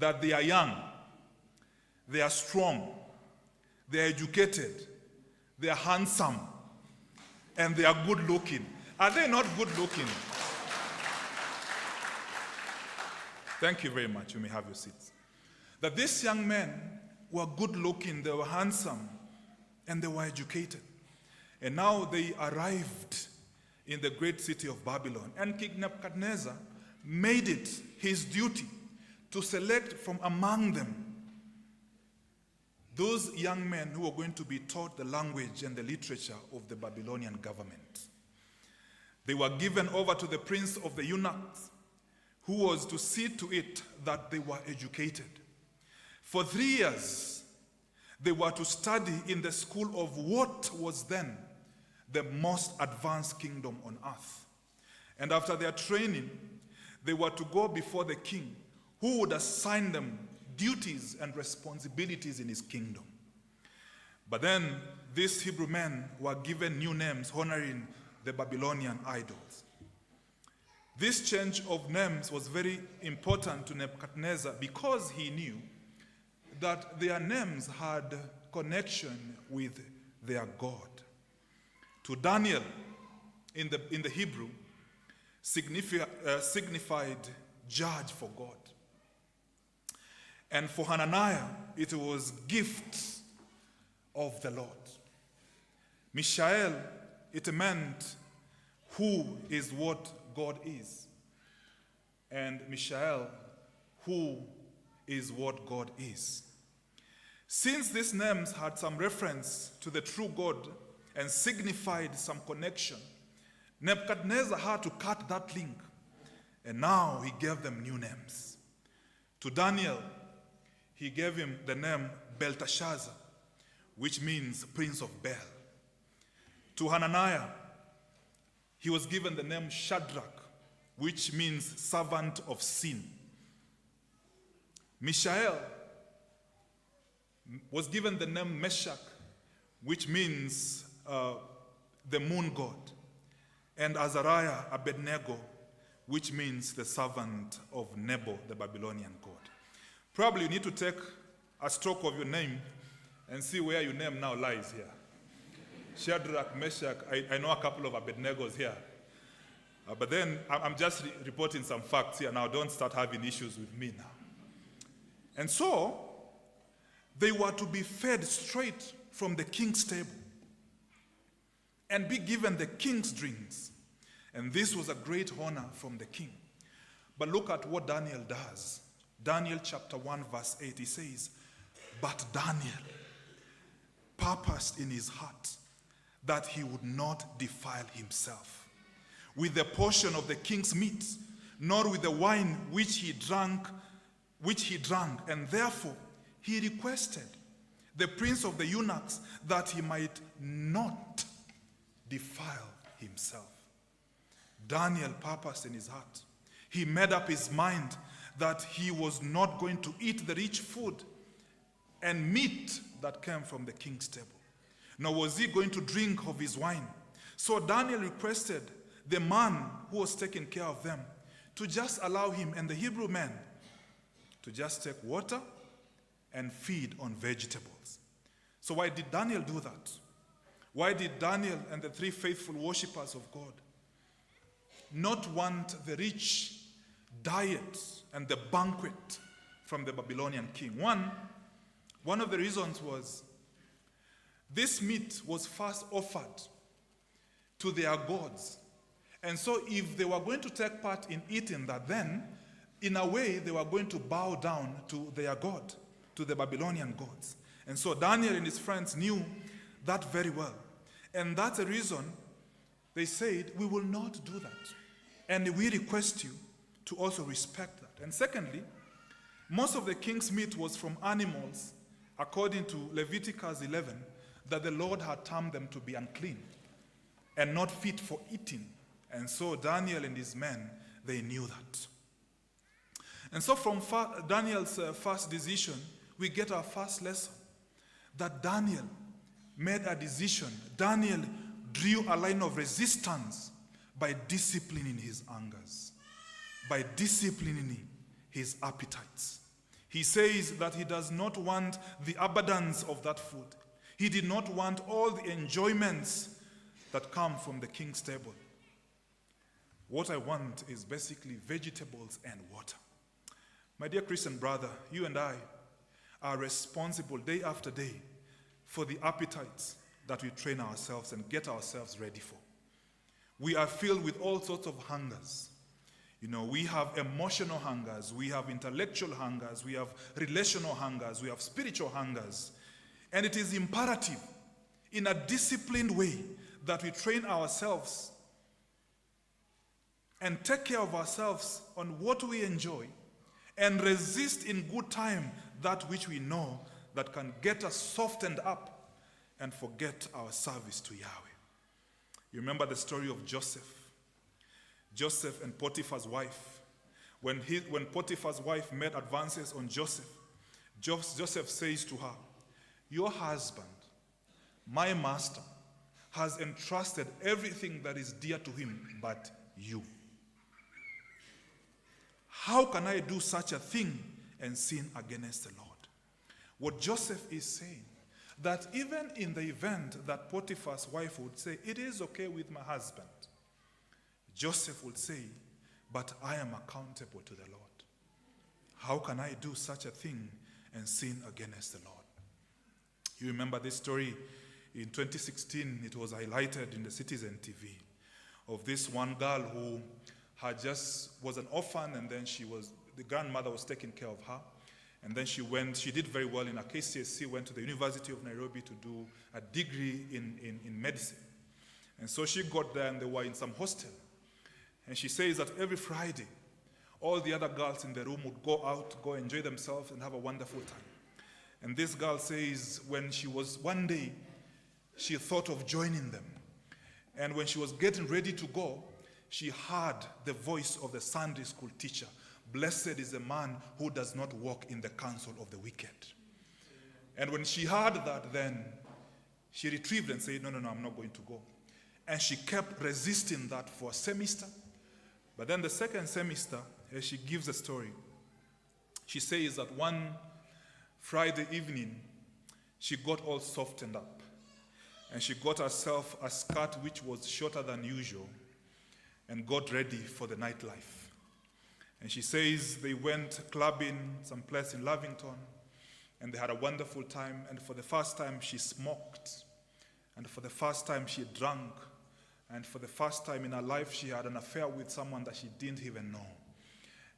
that they are young, they are strong, they are educated, they are handsome, and they are good looking. Are they not good looking? Thank you very much. You may have your seats. That these young men were good looking, they were handsome, and they were educated. And now they arrived in the great city of Babylon. And King Nebuchadnezzar made it his duty to select from among them those young men who were going to be taught the language and the literature of the Babylonian government. They were given over to the prince of the eunuchs, who was to see to it that they were educated. For 3 years, they were to study in the school of what was then the most advanced kingdom on earth. And after their training, they were to go before the king, who would assign them duties and responsibilities in his kingdom. But then these Hebrew men were given new names honoring the Babylonian idols. This change of names was very important to Nebuchadnezzar because he knew that their names had connection with their God. To Daniel, in the Hebrew, signified judge for God. And for Hananiah, it was gift of the Lord. Mishael, it meant who is what God is. And Mishael, who is what God is. Since these names had some reference to the true God and signified some connection, Nebuchadnezzar had to cut that link. And now he gave them new names. To Daniel, he gave him the name Belteshazzar, which means Prince of Bel. To Hananiah, he was given the name Shadrach, which means servant of sin. Mishael was given the name Meshach, which means the moon god. And Azariah, Abednego, which means the servant of Nebo, the Babylonian god. Probably you need to take a stroke of your name and see where your name now lies here. Shadrach, Meshach, I know a couple of Abednegos here. But then I'm just reporting some facts here now. Don't start having issues with me now. And so, they were to be fed straight from the king's table and be given the king's drinks. And this was a great honor from the king. But look at what Daniel does. Daniel chapter 1 verse 8, he says, "But Daniel purposed in his heart that he would not defile himself with the portion of the king's meat, nor with the wine which he drank, and therefore he requested the prince of the eunuchs that he might not defile himself." Daniel purposed in his heart. He made up his mind that he was not going to eat the rich food and meat that came from the king's table, nor was he going to drink of his wine. So Daniel requested the man who was taking care of them to just allow him and the Hebrew men to just take water and feed on vegetables. So why did Daniel do that? Why did Daniel and the three faithful worshippers of God not want the rich diet and the banquet from the Babylonian king? One of the reasons was this meat was first offered to their gods. And so if they were going to take part in eating that, then in a way they were going to bow down to their god, to the Babylonian gods. And so Daniel and his friends knew that very well. And that's the reason they said, "We will not do that. And we request you to also respect that." And secondly, most of the king's meat was from animals, according to Leviticus 11, that the Lord had termed them to be unclean and not fit for eating. And so Daniel and his men, they knew that. And so from Daniel's first decision, we get our first lesson, that Daniel made a decision. Daniel drew a line of resistance by disciplining his angers, by disciplining his appetites. He says that he does not want the abundance of that food. He did not want all the enjoyments that come from the king's table. What I want is basically vegetables and water. My dear Christian brother, you and I are responsible day after day for the appetites that we train ourselves and get ourselves ready for. We are filled with all sorts of hungers. We have emotional hungers, we have intellectual hungers, we have relational hungers, we have spiritual hungers. And it is imperative in a disciplined way that we train ourselves and take care of ourselves on what we enjoy and resist in good time that which we know that can get us softened up and forget our service to Yahweh. You remember the story of Joseph and Potiphar's wife. When Potiphar's wife made advances on Joseph, Joseph says to her, "Your husband, my master, has entrusted everything that is dear to him but you. How can I do such a thing and sin against the Lord?" What Joseph is saying, that even in the event that Potiphar's wife would say, "It is okay with my husband," Joseph would say, "But I am accountable to the Lord. How can I do such a thing and sin against the Lord?" You remember this story in 2016, it was highlighted in the Citizen TV of this one girl who was an orphan, and then the grandmother was taking care of her. And then she did very well in her KCSE, went to the University of Nairobi to do a degree in medicine. And so she got there and they were in some hostel. And she says that every Friday, all the other girls in the room would go out, go enjoy themselves and have a wonderful time. And this girl says one day, she thought of joining them. And when she was getting ready to go, she heard the voice of the Sunday school teacher, "Blessed is the man who does not walk in the counsel of the wicked." And when she heard that, then she retrieved and said, no, I'm not going to go. And she kept resisting that for a semester. But then the second semester, as she gives the story, she says that one Friday evening, she got all softened up. And she got herself a skirt which was shorter than usual and got ready for the nightlife. And she says they went clubbing someplace in Lavington, and they had a wonderful time. And for the first time, she smoked. And for the first time, she drank. And for the first time in her life, she had an affair with someone that she didn't even know.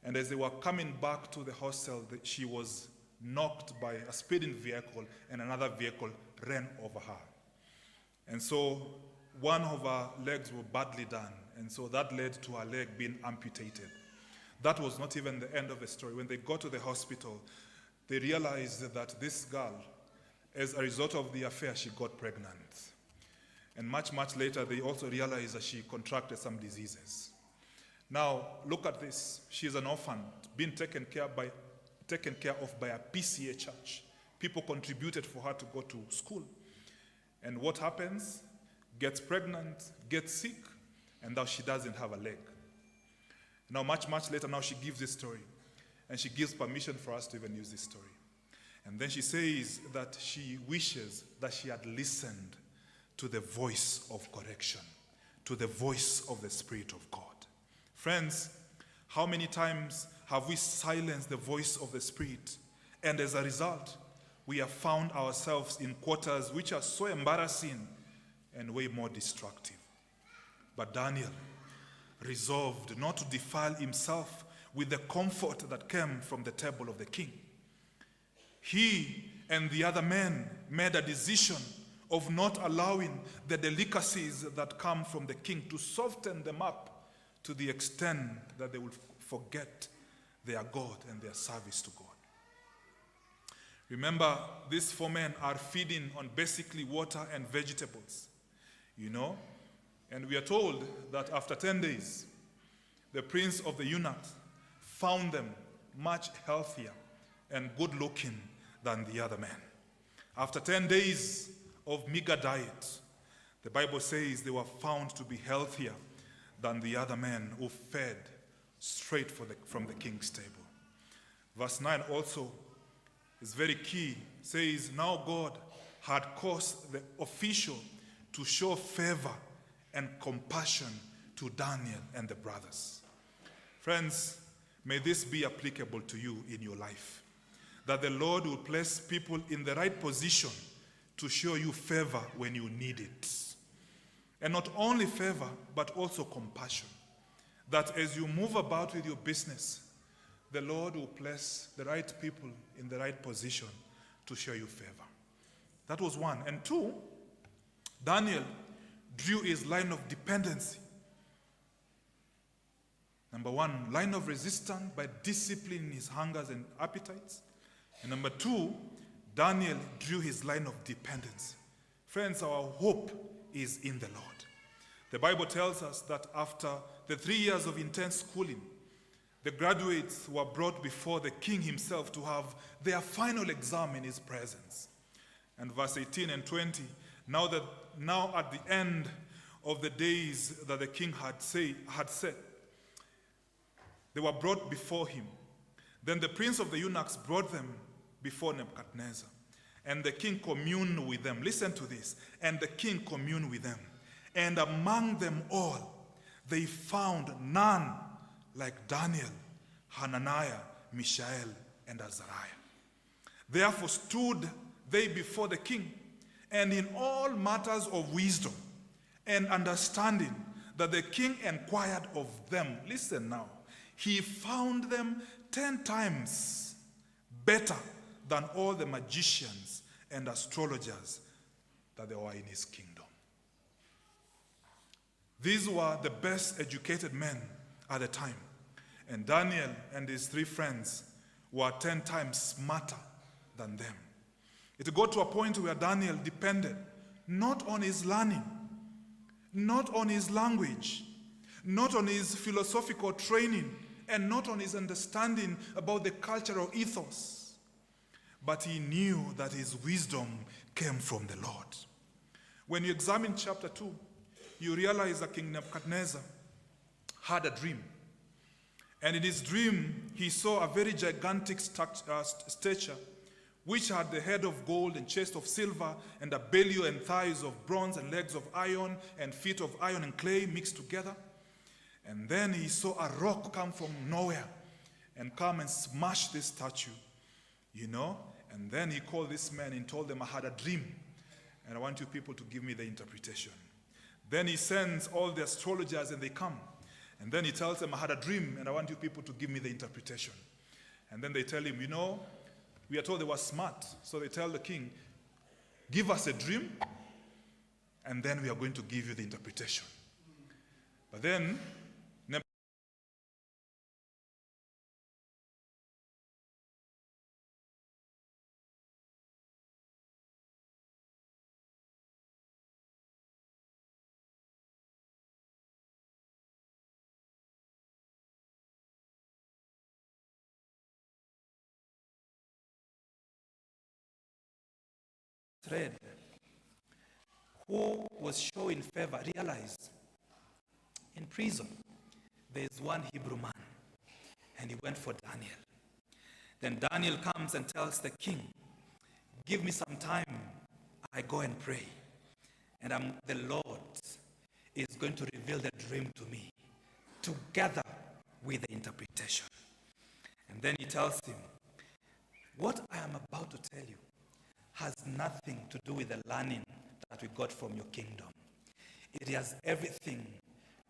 And as they were coming back to the hostel, she was knocked by a speeding vehicle, and another vehicle ran over her. And so one of her legs were badly done, and so that led to her leg being amputated. That was not even the end of the story. When they got to the hospital, they realized that this girl, as a result of the affair, she got pregnant. And much, much later, they also realized that she contracted some diseases. Now, look at this. She's an orphan, being taken care of by a PCA church. People contributed for her to go to school. And what happens? Gets pregnant, gets sick, and now she doesn't have a leg. Now, much, much later, now she gives this story. And she gives permission for us to even use this story. And then she says that she wishes that she had listened to the voice of correction, to the voice of the Spirit of God. Friends, how many times have we silenced the voice of the Spirit? And as a result, we have found ourselves in quarters which are so embarrassing and way more destructive. But Daniel resolved not to defile himself with the comfort that came from the table of the king. He and the other men made a decision of not allowing the delicacies that come from the king to soften them up to the extent that they will forget their God and their service to God. Remember, these 4 men are feeding on basically water and vegetables, and we are told that after 10 days, the prince of the eunuchs found them much healthier and good-looking than the other men. After 10 days of meager diet, the Bible says they were found to be healthier than the other men who fed straight from the king's table. Verse 9 also is very key. It says, now God had caused the official to show favor and compassion to Daniel and the brothers. Friends, may this be applicable to you in your life, that the Lord will place people in the right position to show you favor when you need it. And not only favor, but also compassion. That as you move about with your business, the Lord will place the right people in the right position to show you favor. That was one. And two, Daniel drew his line of dependency. Number one, line of resistance by disciplining his hungers and appetites. And number two, Daniel drew his line of dependence. Friends, our hope is in the Lord. The Bible tells us that after the 3 years of intense schooling, the graduates were brought before the king himself to have their final exam in his presence. And verse 18 and 20, now at the end of the days that the king had said, they were brought before him. Then the prince of the eunuchs brought them before Nebuchadnezzar. And the king communed with them. Listen to this. And the king communed with them. And among them all, they found none like Daniel, Hananiah, Mishael, and Azariah. Therefore stood they before the king, and in all matters of wisdom and understanding that the king inquired of them, listen now, he found them 10 times better than all the magicians and astrologers that there were in his kingdom. These were the best educated men at the time. And Daniel and his 3 friends were 10 times smarter than them. It got to a point where Daniel depended not on his learning, not on his language, not on his philosophical training, and not on his understanding about the cultural ethos. But he knew that his wisdom came from the Lord. When you examine chapter 2, you realize that King Nebuchadnezzar had a dream. And in his dream, he saw a very gigantic stature, which had the head of gold and chest of silver, and a belly and thighs of bronze, and legs of iron, and feet of iron and clay mixed together. And then he saw a rock come from nowhere and come and smash this statue, And then he called this man and told them, I had a dream, and I want you people to give me the interpretation. Then he sends all the astrologers and they come. And then he tells them, I had a dream, and I want you people to give me the interpretation. And then they tell him, we are told they were smart. So they tell the king, give us a dream, and then we are going to give you the interpretation. But then, thread, who was showing favor, realized in prison there is one Hebrew man, and he went for Daniel. Then Daniel comes and tells the king, give me some time, I go and pray, and the Lord is going to reveal the dream to me together with the interpretation. And then he tells him, what I am about to tell you has nothing to do with the learning that we got from your kingdom. It has everything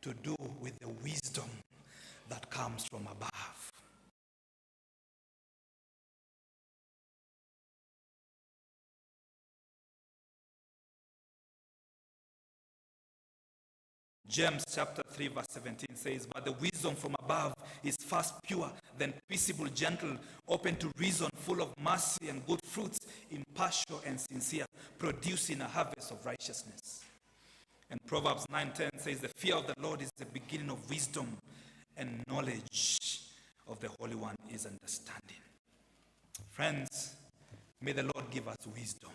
to do with the wisdom that comes from above. James chapter 3 verse 17 says, but the wisdom from above is first pure, then peaceable, gentle, open to reason, full of mercy and good fruits, impartial and sincere, producing a harvest of righteousness. And Proverbs 9:10 says, the fear of the Lord is the beginning of wisdom, and knowledge of the Holy One is understanding. Friends, may the Lord give us wisdom,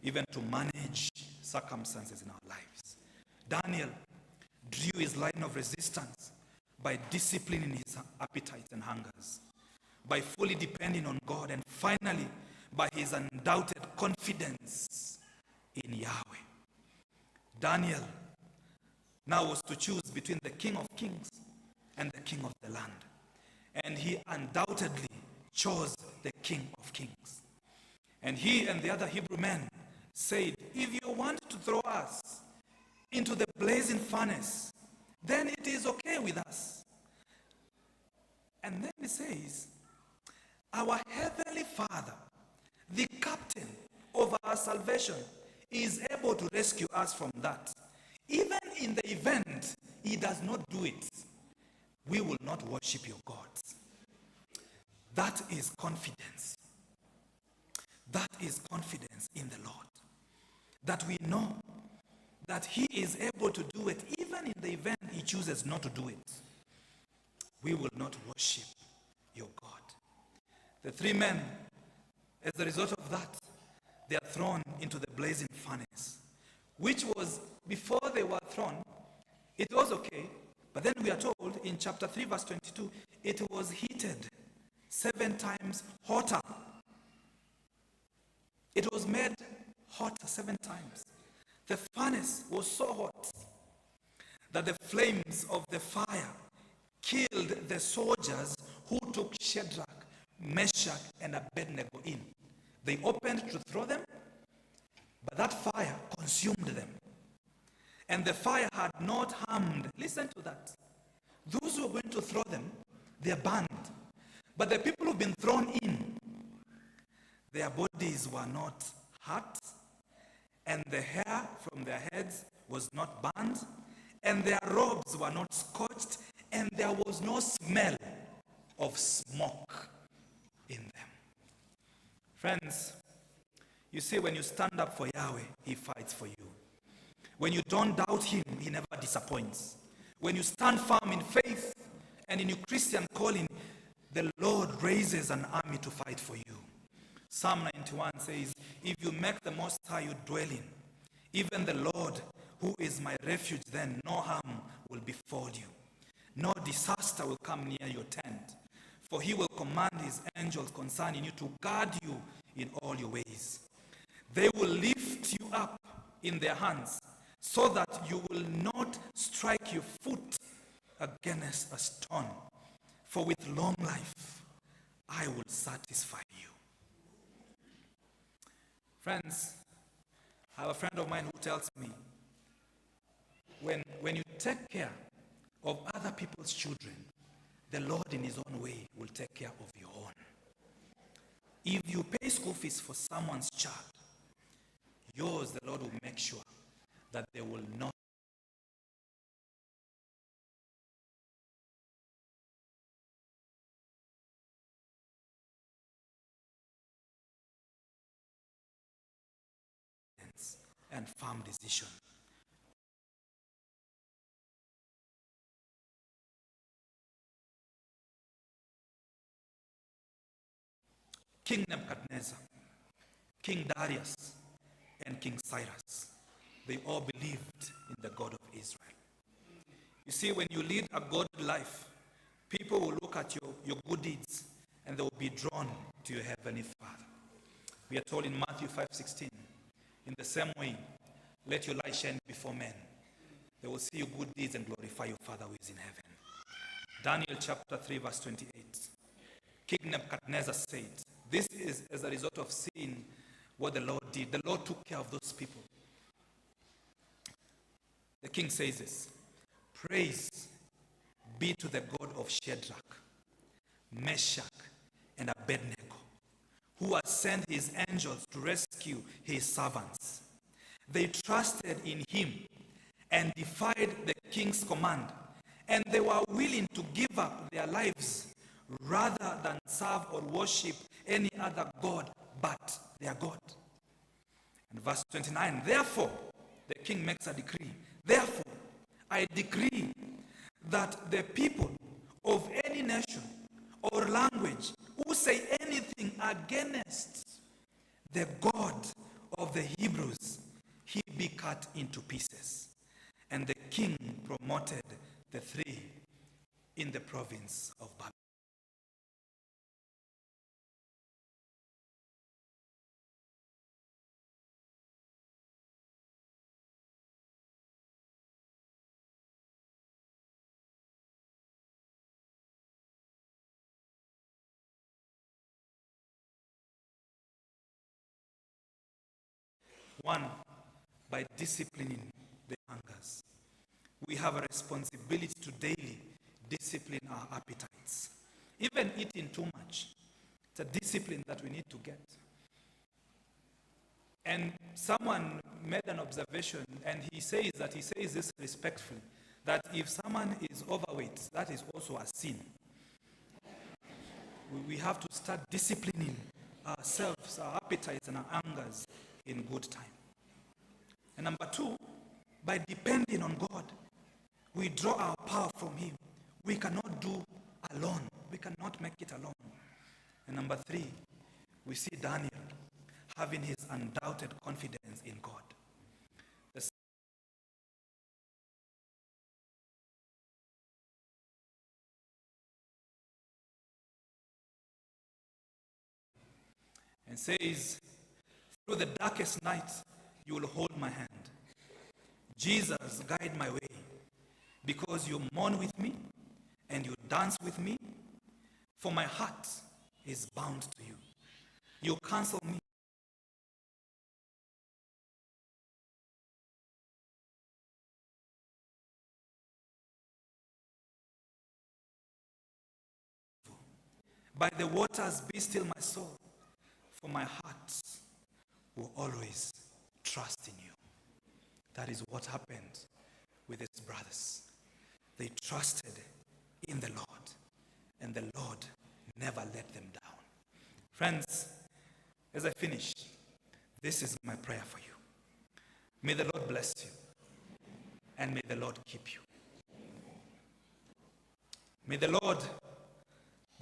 even to manage circumstances in our lives. Daniel drew his line of resistance by disciplining his appetites and hungers. by fully depending on God, and finally, by his undoubted confidence in Yahweh. Daniel now was to choose between the King of Kings and the King of the land. And he undoubtedly chose the King of Kings. And he and the other Hebrew men said, if you want to throw us into the blazing furnace, then it is okay with us. And then he says, our heavenly Father, the captain of our salvation, is able to rescue us from that. Even in the event he does not do it, we will not worship your gods. That is confidence. That is confidence in the Lord. That we know that he is able to do it even in the event he chooses not to do it. We will not worship your God. The three men, as a result of that, they are thrown into the blazing furnace, which was, before they were thrown, it was okay. But then we are told in chapter 3, verse 22, it was heated 7 times hotter. It was made hotter 7 times. The furnace was so hot that the flames of the fire killed the soldiers who took Shadrach, Meshach, and Abednego in. They opened to throw them, but that fire consumed them. And the fire had not harmed. Listen to that. Those who were going to throw them, they are burned. But the people who've been thrown in, their bodies were not hurt, and the hair from their heads was not burned, and their robes were not scorched, and there was no smell of smoke in them. Friends, you see, when you stand up for Yahweh, he fights for you. When you don't doubt him, he never disappoints. When you stand firm in faith and in your Christian calling, the Lord raises an army to fight for you. Psalm 91 says, if you make the Most High your dwelling, even the Lord, who is my refuge, then no harm will befall you. No disaster will come near your tent. For he will command his angels concerning you to guard you in all your ways. They will lift you up in their hands, so that you will not strike your foot against a stone. For with long life I will satisfy you. Friends, I have a friend of mine who tells me, when you take care of other people's children, the Lord in his own way will take care of your own. If you pay school fees for someone's child, yours, the Lord will make sure that they will not and firm decision. King Nebuchadnezzar, King Darius, and King Cyrus, they all believed in the God of Israel. You see, when you lead a godly life, people will look at your good deeds and they will be drawn to your heavenly Father. We are told in Matthew 5:16, in the same way, let your light shine before men. They will see your good deeds and glorify your Father who is in heaven. Daniel chapter 3 verse 28. King Nebuchadnezzar said, this is as a result of seeing what the Lord did. The Lord took care of those people. The king says this, praise be to the God of Shadrach, Meshach, and Abednego, who has sent his angels to rescue his servants. They trusted in him and defied the king's command, and they were willing to give up their lives rather than serve or worship any other god but their God. And verse 29, therefore, the king makes a decree. Therefore, I decree that the people of any nation or language who say anything against the God of the Hebrews, he be cut into pieces. And the king promoted the 3 in the province of Babylon. One, by disciplining the hungers. We have a responsibility to daily discipline our appetites. Even eating too much, it's a discipline that we need to get. And someone made an observation, and he says this respectfully, that if someone is overweight, that is also a sin. We have to start disciplining ourselves, our appetites and our hungers in good time. And number two, by depending on God, we draw our power from Him. We cannot do alone. We cannot make it alone. And number three, we see Daniel having his undoubted confidence in God. And says, through the darkest night, you will hold my hand. Jesus, guide my way, because you mourn with me and you dance with me, for my heart is bound to you. You counsel me. By the waters, be still my soul, for my heart will always trust in you. That is what happened with his brothers. They trusted in the Lord, and the Lord never let them down. Friends, as I finish, this is my prayer for you. May the Lord bless you, and may the Lord keep you. May the Lord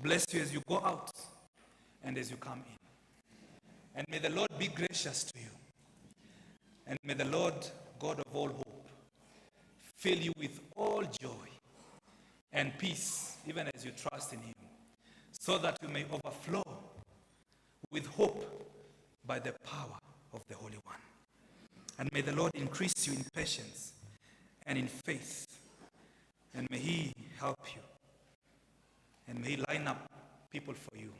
bless you as you go out and as you come in. And may the Lord be gracious to you. And may the Lord, God of all hope, fill you with all joy and peace, even as you trust in Him, so that you may overflow with hope by the power of the Holy One. And may the Lord increase you in patience and in faith. And may He help you. And may He line up people for you,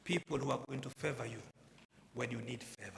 people who are going to favor you when you need favor.